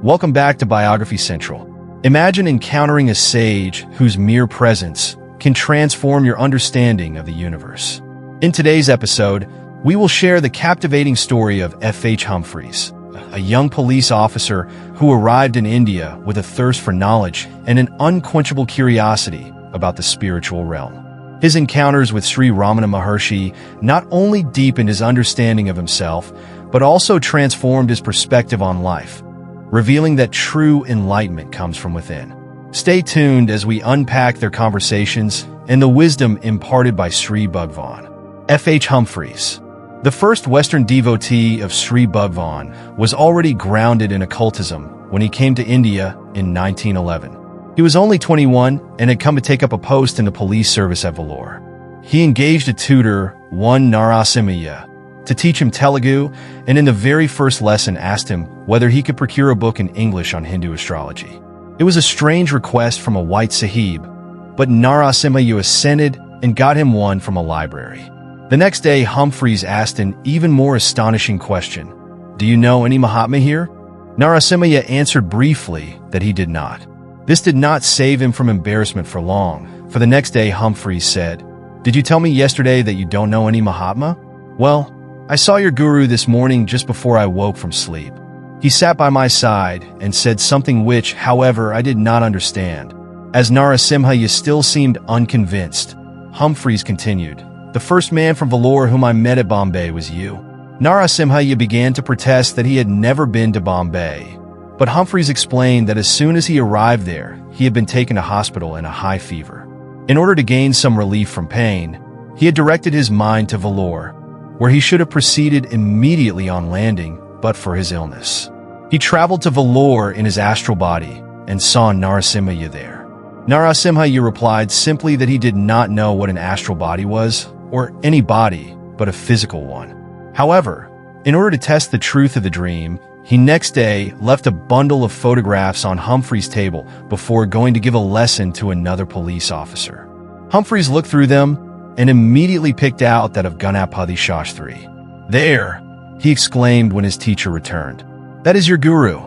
Welcome back to Biography Central. Imagine encountering a sage whose mere presence can transform your understanding of the universe. In today's episode, we will share the captivating story of F.H. Humphreys, a young police officer who arrived in India with a thirst for knowledge and an unquenchable curiosity about the spiritual realm. His encounters with Sri Ramana Maharshi not only deepened his understanding of himself, but also transformed his perspective on life, revealing that true enlightenment comes from within. Stay tuned as we unpack their conversations and the wisdom imparted by Sri Bhagwan. F.H. Humphreys, the first Western devotee of Sri Bhagwan, was already grounded in occultism when he came to India in 1911. He was only 21 and had come to take up a post in the police service at Vellore. He engaged a tutor, one Narasimhaya, to teach him Telugu, and in the very first lesson asked him whether he could procure a book in English on Hindu astrology. It was a strange request from a white sahib, but Narasimhaya assented and got him one from a library. The next day, Humphreys asked an even more astonishing question. "Do you know any Mahatma here?" Narasimhaya answered briefly that he did not. This did not save him from embarrassment for long, for the next day Humphreys said, "Did you tell me yesterday that you don't know any Mahatma?" "Well, I saw your guru this morning just before I woke from sleep. He sat by my side and said something which, however, I did not understand." As Narasimhaya still seemed unconvinced, Humphreys continued, "The first man from Vellore whom I met at Bombay was you." Narasimhaya began to protest that he had never been to Bombay, but Humphreys explained that as soon as he arrived there, he had been taken to hospital in a high fever. In order to gain some relief from pain, he had directed his mind to Vellore, where he should have proceeded immediately on landing, but for his illness. He traveled to Vellore in his astral body and saw Narasimhaya there. Narasimhaya replied simply that he did not know what an astral body was, or any body, but a physical one. However, in order to test the truth of the dream, he next day left a bundle of photographs on Humphreys' table before going to give a lesson to another police officer. Humphreys looked through them and immediately picked out that of Ganapati Shastri. "There!" he exclaimed when his teacher returned. "That is your guru."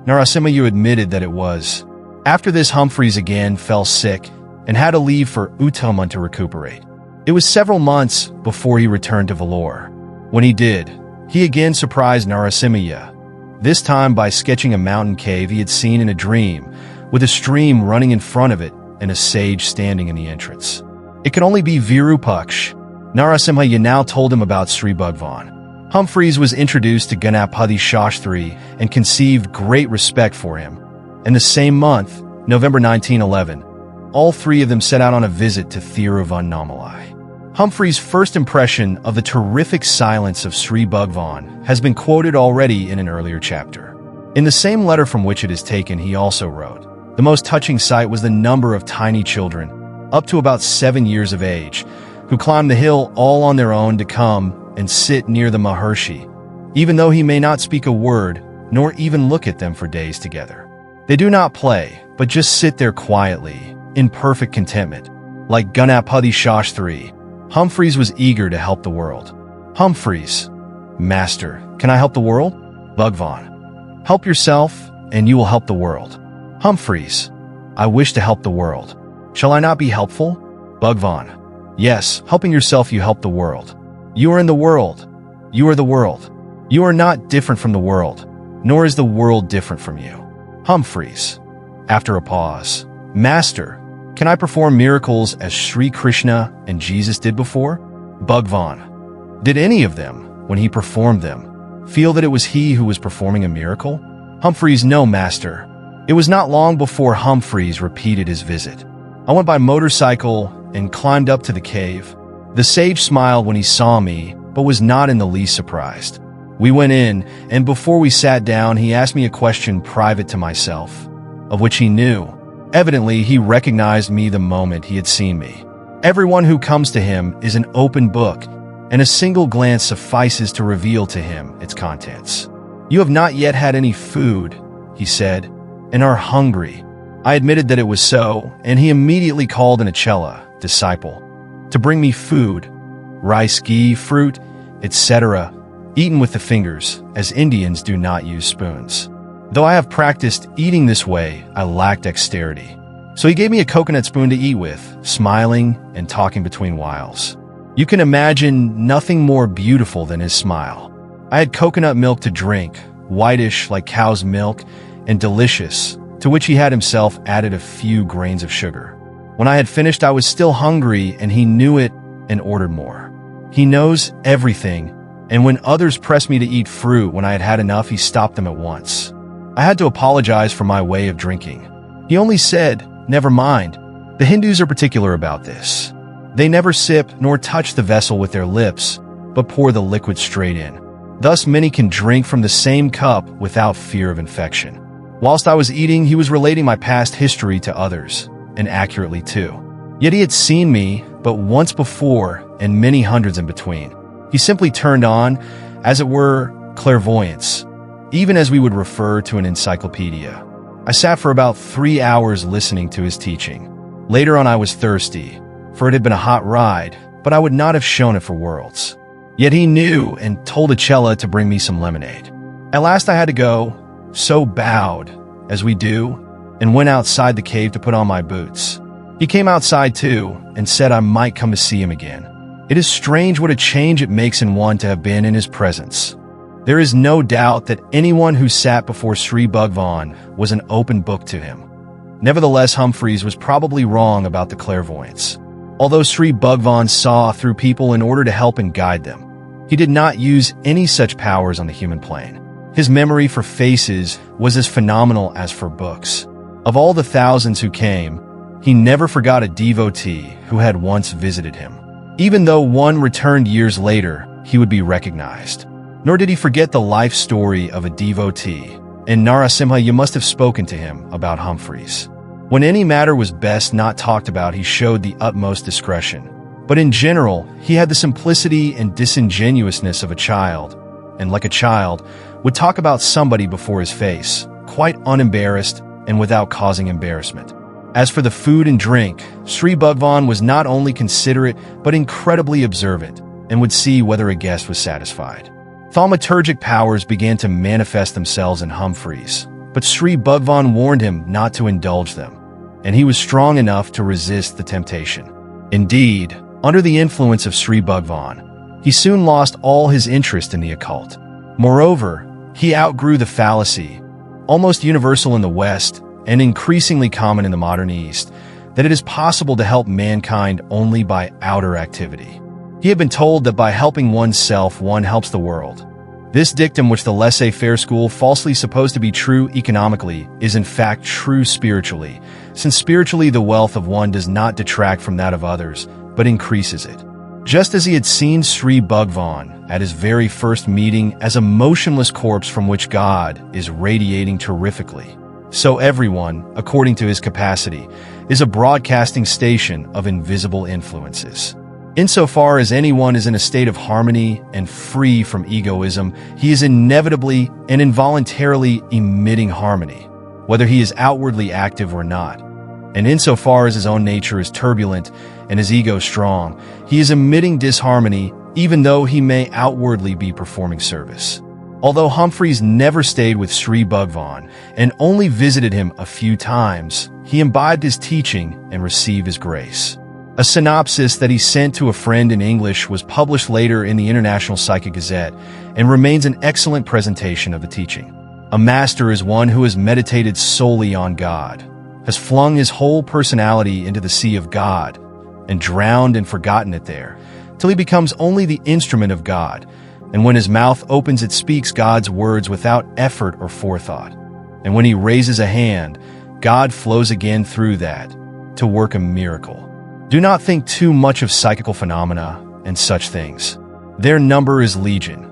Narasimhaya admitted that it was. After this, Humphreys again fell sick and had to leave for Uttaman to recuperate. It was several months before he returned to Vellore. When he did, he again surprised Narasimhaya, this time by sketching a mountain cave he had seen in a dream, with a stream running in front of it and a sage standing in the entrance. It could only be Virupaksh. Narasimhaya now told him about Sri Bhagwan. Humphreys was introduced to Ganapati Shastri and conceived great respect for him. In the same month, November 1911, all three of them set out on a visit to Thiruvannamalai. Humphreys' first impression of the terrific silence of Sri Bhagwan has been quoted already in an earlier chapter. In the same letter from which it is taken, he also wrote, "The most touching sight was the number of tiny children, up to about 7 years of age, who climbed the hill all on their own to come and sit near the Maharshi, even though he may not speak a word, nor even look at them for days together. They do not play, but just sit there quietly, in perfect contentment. Like Ganapati Shastri, Humphreys was eager to help the world." Humphreys, "Master, can I help the world?" Bhagwan, "Help yourself, and you will help the world." Humphreys, "I wish to help the world. Shall I not be helpful?" Bhagwan, "Yes, helping yourself you help the world. You are in the world. You are the world. You are not different from the world, nor is the world different from you." Humphreys, after a pause, "Master, can I perform miracles as Sri Krishna and Jesus did before?" Bhagwan, "Did any of them, when he performed them, feel that it was he who was performing a miracle?" Humphreys, "No, Master." It was not long before Humphreys repeated his visit. "I went by motorcycle and climbed up to the cave. The sage smiled when he saw me, but was not in the least surprised. We went in, and before we sat down, he asked me a question private to myself, of which he knew. Evidently, he recognized me the moment he had seen me. Everyone who comes to him is an open book, and a single glance suffices to reveal to him its contents. "You have not yet had any food," he said, "and are hungry." I admitted that it was so, and he immediately called an Achala, disciple, to bring me food, rice, ghee, fruit, etc., eaten with the fingers, as Indians do not use spoons. Though I have practiced eating this way, I lack dexterity. So he gave me a coconut spoon to eat with, smiling and talking between whiles. You can imagine nothing more beautiful than his smile. I had coconut milk to drink, whitish like cow's milk, and delicious, to which he had himself added a few grains of sugar. When I had finished, I was still hungry, and he knew it and ordered more. He knows everything, and when others pressed me to eat fruit when I had had enough, he stopped them at once. I had to apologize for my way of drinking. He only said, "Never mind." The Hindus are particular about this. They never sip nor touch the vessel with their lips, but pour the liquid straight in. Thus, many can drink from the same cup without fear of infection. Whilst I was eating, he was relating my past history to others, and accurately too. Yet he had seen me but once before and many hundreds in between. He simply turned on, as it were, clairvoyance, even as we would refer to an encyclopedia. I sat for about 3 hours listening to his teaching. Later on I was thirsty, for it had been a hot ride, but I would not have shown it for worlds. Yet he knew and told Achala to bring me some lemonade. At last I had to go, so bowed, as we do, and went outside the cave to put on my boots. He came outside too, and said I might come to see him again. It is strange what a change it makes in one to have been in his presence. There is no doubt that anyone who sat before Sri Bhagwan was an open book to him. Nevertheless, Humphreys was probably wrong about the clairvoyance. Although Sri Bhagwan saw through people in order to help and guide them, he did not use any such powers on the human plane. His memory for faces was as phenomenal as for books. Of all the thousands who came, he never forgot a devotee who had once visited him. Even though one returned years later, he would be recognized. Nor did he forget the life story of a devotee. In Narasimha, you must have spoken to him about Humphreys. When any matter was best not talked about, he showed the utmost discretion. But in general, he had the simplicity and disingenuousness of a child, and like a child, would talk about somebody before his face, quite unembarrassed and without causing embarrassment. As for the food and drink, Sri Bhagwan was not only considerate, but incredibly observant, and would see whether a guest was satisfied. Thaumaturgic powers began to manifest themselves in Humphreys, but Sri Bhagwan warned him not to indulge them, and he was strong enough to resist the temptation. Indeed, under the influence of Sri Bhagwan, he soon lost all his interest in the occult. Moreover, he outgrew the fallacy, almost universal in the West and increasingly common in the modern East, that it is possible to help mankind only by outer activity. He had been told that by helping oneself, one helps the world. This dictum, which the laissez-faire school falsely supposed to be true economically, is in fact true spiritually, since spiritually the wealth of one does not detract from that of others, but increases it. Just as he had seen Sri Bhagwan at his very first meeting as a motionless corpse from which God is radiating terrifically, so everyone, according to his capacity, is a broadcasting station of invisible influences. Insofar as anyone is in a state of harmony and free from egoism, he is inevitably and involuntarily emitting harmony, whether he is outwardly active or not. And insofar as his own nature is turbulent and his ego strong, he is emitting disharmony even though he may outwardly be performing service. Although Humphreys never stayed with Sri Bhagwan and only visited him a few times, he imbibed his teaching and received his grace. A synopsis that he sent to a friend in English was published later in the International Psychic Gazette and remains an excellent presentation of the teaching. A master is one who has meditated solely on God, has flung his whole personality into the sea of God, and drowned and forgotten it there, till he becomes only the instrument of God, and when his mouth opens it speaks God's words without effort or forethought. And when he raises a hand, God flows again through that, to work a miracle. Do not think too much of psychical phenomena and such things. Their number is legion,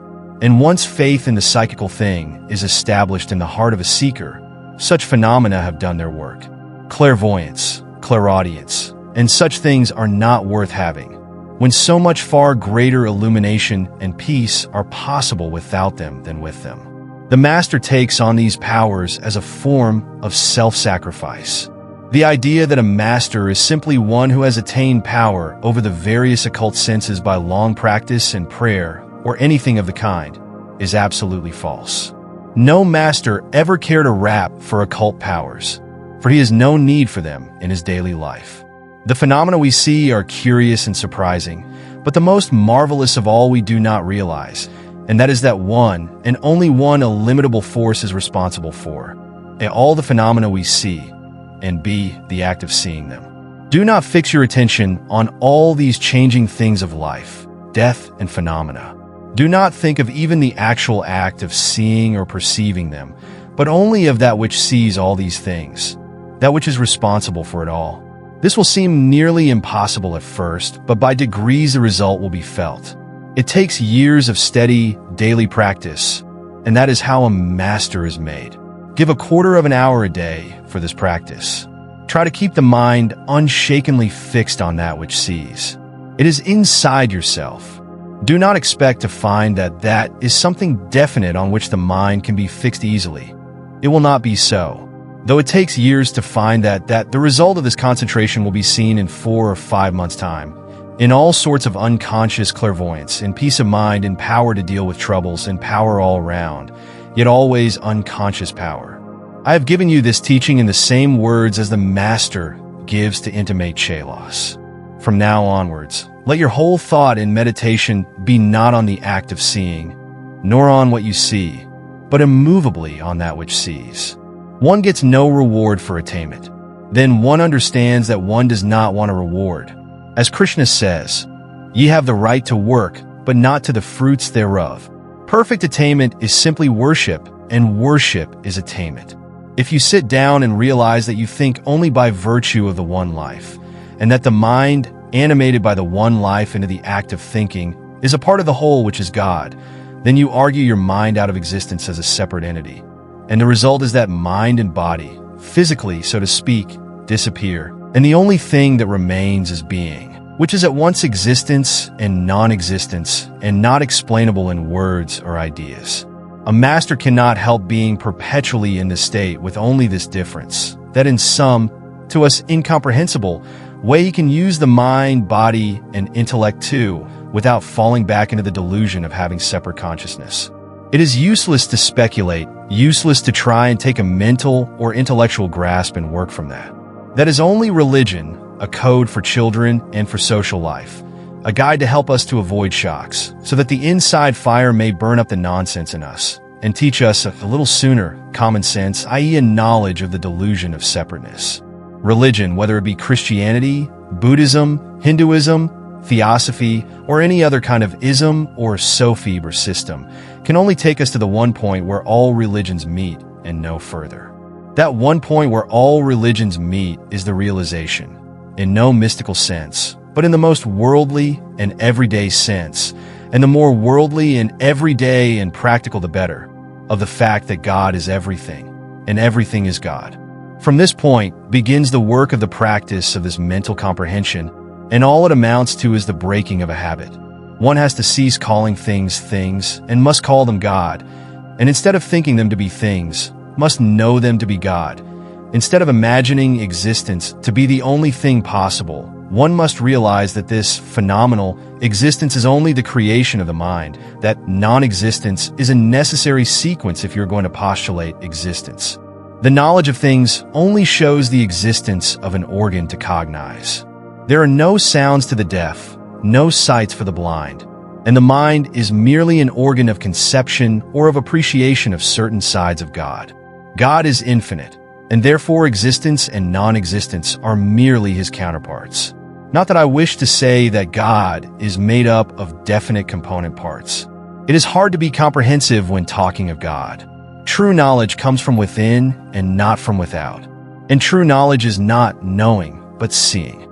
and once faith in the psychical thing is established in the heart of a seeker, such phenomena have done their work. Clairvoyance, clairaudience, and such things are not worth having, when so much far greater illumination and peace are possible without them than with them. The master takes on these powers as a form of self-sacrifice. The idea that a master is simply one who has attained power over the various occult senses by long practice and prayer, or anything of the kind, is absolutely false. No master ever cared a rap for occult powers, for he has no need for them in his daily life. The phenomena we see are curious and surprising, but the most marvelous of all we do not realize, and that is that one, and only one illimitable force is responsible for A, all the phenomena we see, and B, the act of seeing them. Do not fix your attention on all these changing things of life, death, and phenomena. Do not think of even the actual act of seeing or perceiving them, but only of that which sees all these things, that which is responsible for it all. This will seem nearly impossible at first, but by degrees the result will be felt. It takes years of steady, daily practice, and that is how a master is made. Give a quarter of an hour a day for this practice. Try to keep the mind unshakenly fixed on that which sees. It is inside yourself. Do not expect to find that that is something definite on which the mind can be fixed easily. It will not be so. Though it takes years to find that the result of this concentration will be seen in 4 or 5 months' time, in all sorts of unconscious clairvoyance, in peace of mind, in power to deal with troubles, in power all around, yet always unconscious power. I have given you this teaching in the same words as the Master gives to intimate Chelos. From now onwards, let your whole thought and meditation be not on the act of seeing, nor on what you see, but immovably on that which sees. One gets no reward for attainment. Then one understands that one does not want a reward. As Krishna says, "Ye have the right to work, but not to the fruits thereof." Perfect attainment is simply worship, and worship is attainment. If you sit down and realize that you think only by virtue of the one life, and that the mind, animated by the one life into the act of thinking, is a part of the whole which is God, then you argue your mind out of existence as a separate entity. And the result is that mind and body, physically, so to speak, disappear, and the only thing that remains is being, which is at once existence and non-existence, and not explainable in words or ideas. A master cannot help being perpetually in this state with only this difference, that in some, to us incomprehensible, way he can use the mind, body, and intellect too, without falling back into the delusion of having separate consciousness. It is useless to speculate, useless to try and take a mental or intellectual grasp and work from that. That is only religion, a code for children and for social life, a guide to help us to avoid shocks, so that the inside fire may burn up the nonsense in us, and teach us a little sooner common sense, i.e. a knowledge of the delusion of separateness. Religion, whether it be Christianity, Buddhism, Hinduism, Theosophy, or any other kind of ism or Sophib or system, can only take us to the one point where all religions meet and no further. That one point where all religions meet is the realization, in no mystical sense, but in the most worldly and everyday sense, and the more worldly and everyday and practical the better, of the fact that God is everything, and everything is God. From this point begins the work of the practice of this mental comprehension, and all it amounts to is the breaking of a habit. One has to cease calling things things, and must call them God, and instead of thinking them to be things, must know them to be God. Instead of imagining existence to be the only thing possible, one must realize that this phenomenal existence is only the creation of the mind, that non-existence is a necessary sequence if you're going to postulate existence. The knowledge of things only shows the existence of an organ to cognize. There are no sounds to the deaf, no sights for the blind, and the mind is merely an organ of conception or of appreciation of certain sides of God. God is infinite, and therefore existence and non-existence are merely his counterparts. Not that I wish to say that God is made up of definite component parts. It is hard to be comprehensive when talking of God. True knowledge comes from within and not from without. And true knowledge is not knowing, but seeing.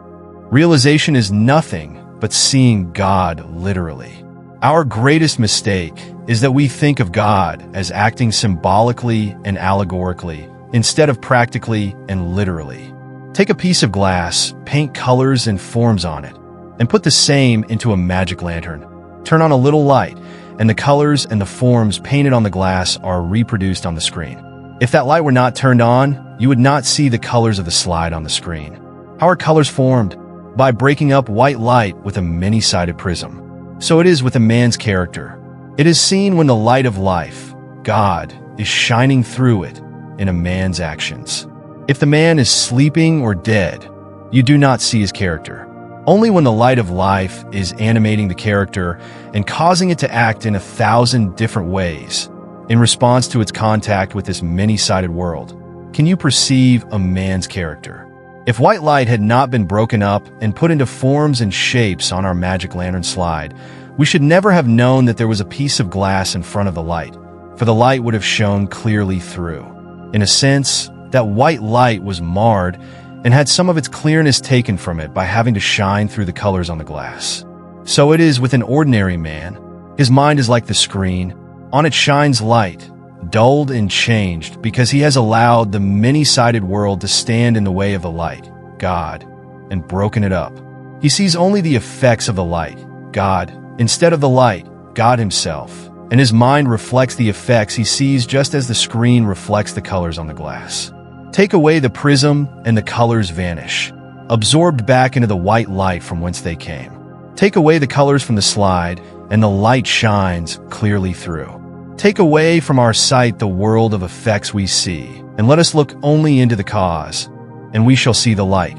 Realization is nothing but seeing God literally. Our greatest mistake is that we think of God as acting symbolically and allegorically, instead of practically and literally. Take a piece of glass, paint colors and forms on it, and put the same into a magic lantern. Turn on a little light, and the colors and the forms painted on the glass are reproduced on the screen. If that light were not turned on, you would not see the colors of the slide on the screen. How are colors formed? By breaking up white light with a many-sided prism. So it is with a man's character. It is seen when the light of life, God, is shining through it in a man's actions. If the man is sleeping or dead, you do not see his character. Only when the light of life is animating the character and causing it to act in 1,000 different ways in response to its contact with this many-sided world, can you perceive a man's character. If white light had not been broken up and put into forms and shapes on our magic lantern slide, we should never have known that there was a piece of glass in front of the light, for the light would have shone clearly through. In a sense, that white light was marred and had some of its clearness taken from it by having to shine through the colors on the glass. So it is with an ordinary man. His mind is like the screen. On it shines light, dulled and changed because he has allowed the many-sided world to stand in the way of the light, God, and broken it up. He sees only the effects of the light, God, instead of the light, God himself, and his mind reflects the effects he sees just as the screen reflects the colors on the glass. Take away the prism and the colors vanish, absorbed back into the white light from whence they came. Take away the colors from the slide, and the light shines clearly through. Take away from our sight the world of effects we see, and let us look only into the cause, and we shall see the light.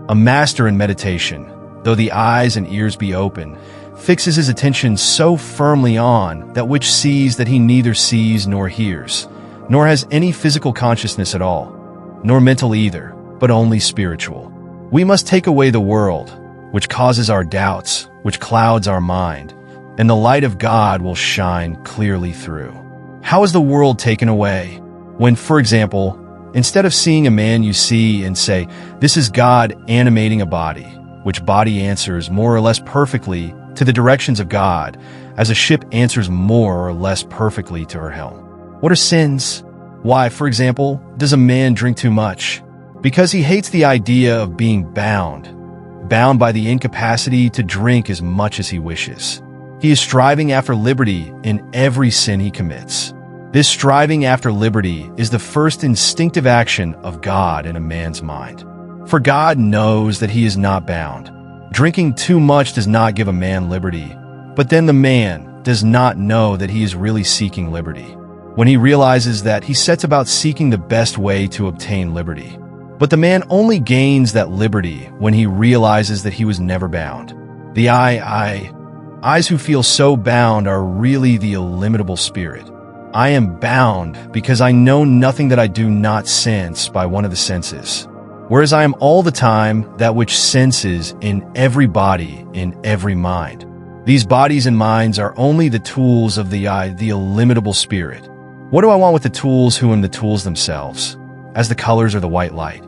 A master in meditation, though the eyes and ears be open, fixes his attention so firmly on that which sees that he neither sees nor hears, nor has any physical consciousness at all, nor mental either, but only spiritual. We must take away the world, which causes our doubts, which clouds our mind, and the light of God will shine clearly through. How is the world taken away? When, for example, instead of seeing a man you see and say, "This is God animating a body," which body answers more or less perfectly to the directions of God, as a ship answers more or less perfectly to her helm. What are sins? Why, for example, does a man drink too much? Because he hates the idea of being bound by the incapacity to drink as much as he wishes. He is striving after liberty in every sin he commits. This striving after liberty is the first instinctive action of God in a man's mind. For God knows that he is not bound. Drinking too much does not give a man liberty, but then the man does not know that he is really seeking liberty. When he realizes that, he sets about seeking the best way to obtain liberty. But the man only gains that liberty when he realizes that he was never bound. The eyes who feel so bound are really the illimitable spirit. I am bound because I know nothing that I do not sense by one of the senses. Whereas I am all the time that which senses in every body, in every mind. These bodies and minds are only the tools of the illimitable spirit. What do I want with the tools who am the tools themselves, as the colors or the white light?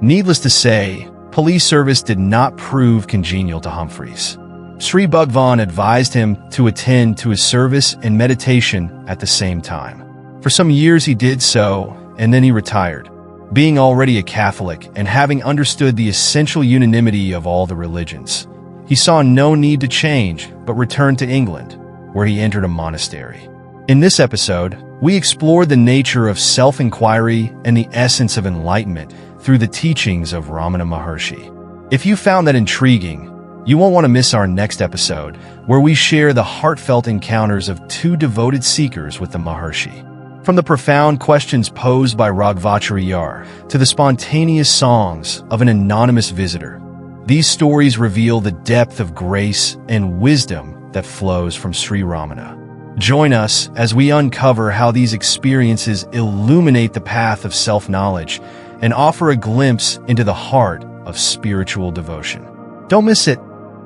Needless to say, police service did not prove congenial to Humphreys. Sri Bhagwan advised him to attend to his service and meditation at the same time. For some years he did so, and then he retired. Being already a Catholic and having understood the essential unanimity of all the religions, he saw no need to change, but returned to England, where he entered a monastery. In this episode, we explored the nature of self-inquiry and the essence of enlightenment through the teachings of Ramana Maharshi. If you found that intriguing, you won't want to miss our next episode, where we share the heartfelt encounters of two devoted seekers with the Maharshi. From the profound questions posed by Raghvacharya to the spontaneous songs of an anonymous visitor, these stories reveal the depth of grace and wisdom that flows from Sri Ramana. Join us as we uncover how these experiences illuminate the path of self-knowledge and offer a glimpse into the heart of spiritual devotion. Don't miss it.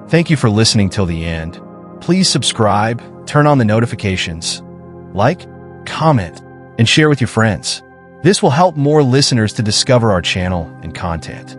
Thank you for listening till the end. Please subscribe, turn on the notifications, like, comment, and share with your friends. This will help more listeners to discover our channel and content.